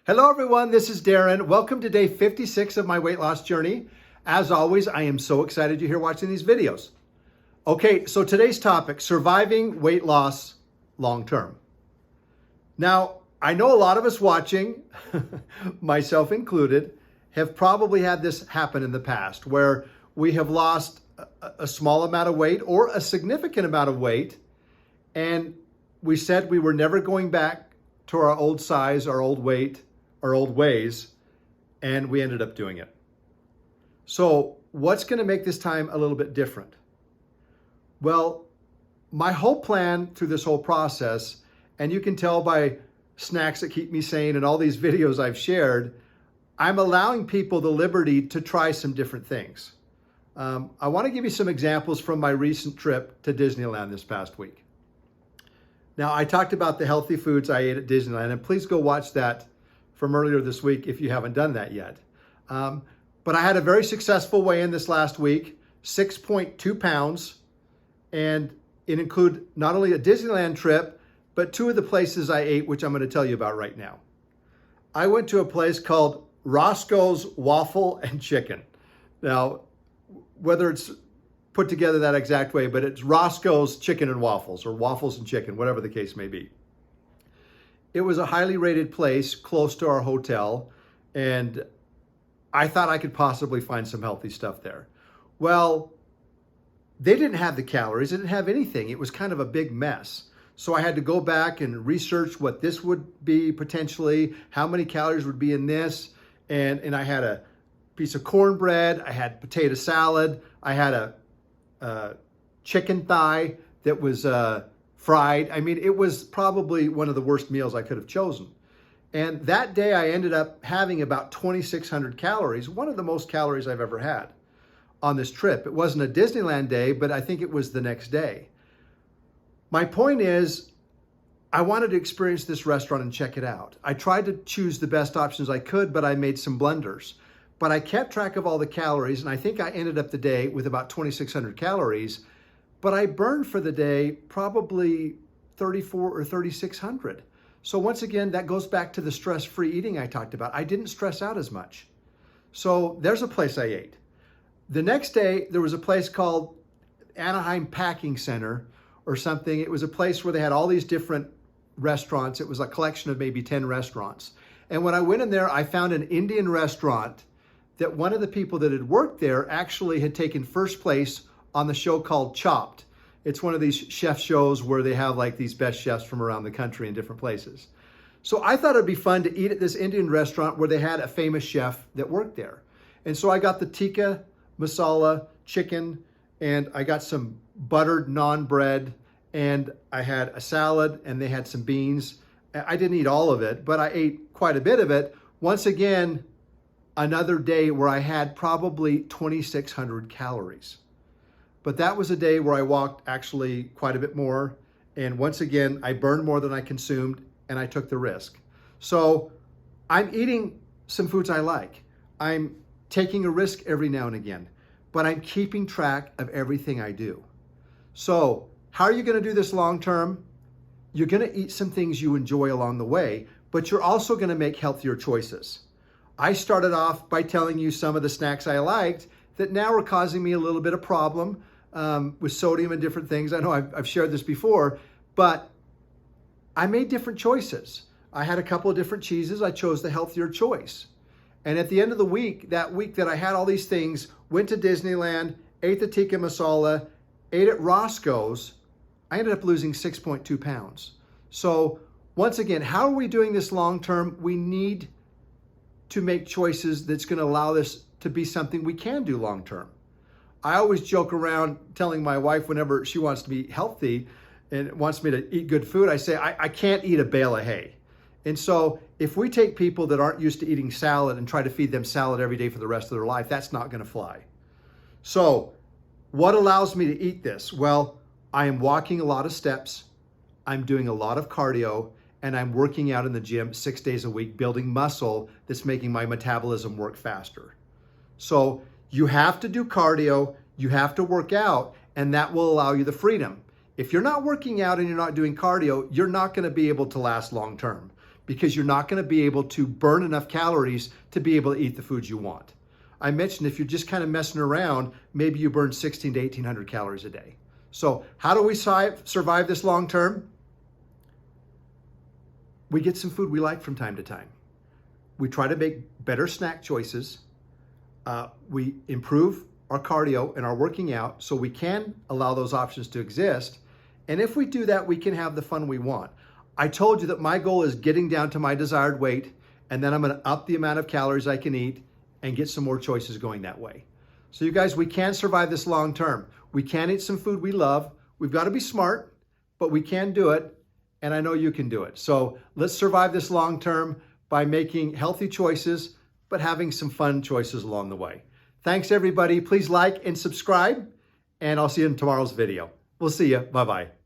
Hello everyone, this is Daren. Welcome to day 56 of my weight loss journey. As always, I am so excited you're here watching these videos. Okay, so today's topic, surviving weight loss long term. Now, I know a lot of us watching, myself included, have probably had this happen in the past where we have lost a small amount of weight or a significant amount of weight, and we said we were never going back to our old size, our old weight, our old ways, and we ended up doing it. So what's going to make this time a little bit different? Well, my whole plan through this whole process, and you can tell by snacks that keep me sane and all these videos I've shared, I'm allowing people the liberty to try some different things. I want to give you some examples from my recent trip to Disneyland this past week. Now, I talked about the healthy foods I ate at Disneyland, and please go watch that from earlier this week if you haven't done that yet. But I had a very successful weigh-in this last week, 6.2 pounds, and it included not only a Disneyland trip, but two of the places I ate, which I'm going to tell you about right now. I went to a place called Roscoes Waffle and Chicken. Now, whether it's put together that exact way, but it's Roscoe's Chicken and Waffles, or Waffles and Chicken, whatever the case may be. It was a highly rated place close to our hotel, and I thought I could possibly find some healthy stuff there. Well, they didn't have the calories, they didn't have anything. It was kind of a big mess. So I had to go back and research what this would be potentially, how many calories would be in this, and I had a piece of cornbread, I had potato salad, I had a chicken thigh that was fried. I mean, it was probably one of the worst meals I could have chosen. And that day I ended up having about 2,600 calories, one of the most calories I've ever had on this trip. It wasn't a Disneyland day, but I think it was the next day. My point is, I wanted to experience this restaurant and check it out. I tried to choose the best options I could, but I made some blunders. But I kept track of all the calories, and I think I ended up the day with about 2,600 calories, but I burned for the day probably 3,400 or 3,600. So once again, that goes back to the stress-free eating I talked about. I didn't stress out as much. So there's a place I ate. The next day, there was a place called Anaheim Packing Center or something. It was a place where they had all these different restaurants. It was a collection of maybe 10 restaurants. And when I went in there, I found an Indian restaurant that one of the people that had worked there actually had taken first place on the show called Chopped. It's one of these chef shows where they have like these best chefs from around the country in different places. So I thought it'd be fun to eat at this Indian restaurant where they had a famous chef that worked there. And so I got the tikka masala chicken, and I got some buttered naan bread, and I had a salad, and they had some beans. I didn't eat all of it, but I ate quite a bit of it. Once again, another day where I had probably 2,600 calories. But that was a day where I walked actually quite a bit more. And once again, I burned more than I consumed, and I took the risk. So I'm eating some foods I like. I'm taking a risk every now and again, but I'm keeping track of everything I do. So how are you going to do this long term? You're going to eat some things you enjoy along the way, but you're also going to make healthier choices. I started off by telling you some of the snacks I liked that now are causing me a little bit of problem with sodium and different things. I know I've shared this before, but I made different choices. I had a couple of different cheeses. I chose the healthier choice. And at the end of the week, that week that I had all these things, went to Disneyland, ate the tikka masala, ate at Roscoe's, I ended up losing 6.2 pounds. So once again, how are we doing this long term? We need to make choices that's going to allow this to be something we can do long term. I always joke around telling my wife whenever she wants to be healthy and wants me to eat good food, I say, I can't eat a bale of hay. And so if we take people that aren't used to eating salad and try to feed them salad every day for the rest of their life, that's not going to fly. So what allows me to eat this? Well, I am walking a lot of steps. I'm doing a lot of cardio, and I'm working out in the gym 6 days a week, building muscle that's making my metabolism work faster. So you have to do cardio, you have to work out, and that will allow you the freedom. If you're not working out and you're not doing cardio, you're not going to be able to last long term because you're not going to be able to burn enough calories to be able to eat the foods you want. I mentioned if you're just kind of messing around, maybe you burn 16 to 1800 calories a day. So how do we survive this long term? We get some food we like from time to time. We try to make better snack choices. We improve our cardio and our working out so we can allow those options to exist. And if we do that, we can have the fun we want. I told you that my goal is getting down to my desired weight, and then I'm going to up the amount of calories I can eat and get some more choices going that way. So you guys, we can survive this long term. We can eat some food we love. We've got to be smart, but we can do it. And I know you can do it. So let's survive this long term by making healthy choices, but having some fun choices along the way. Thanks everybody. Please like and subscribe, and I'll see you in tomorrow's video. We'll see you. Bye-bye.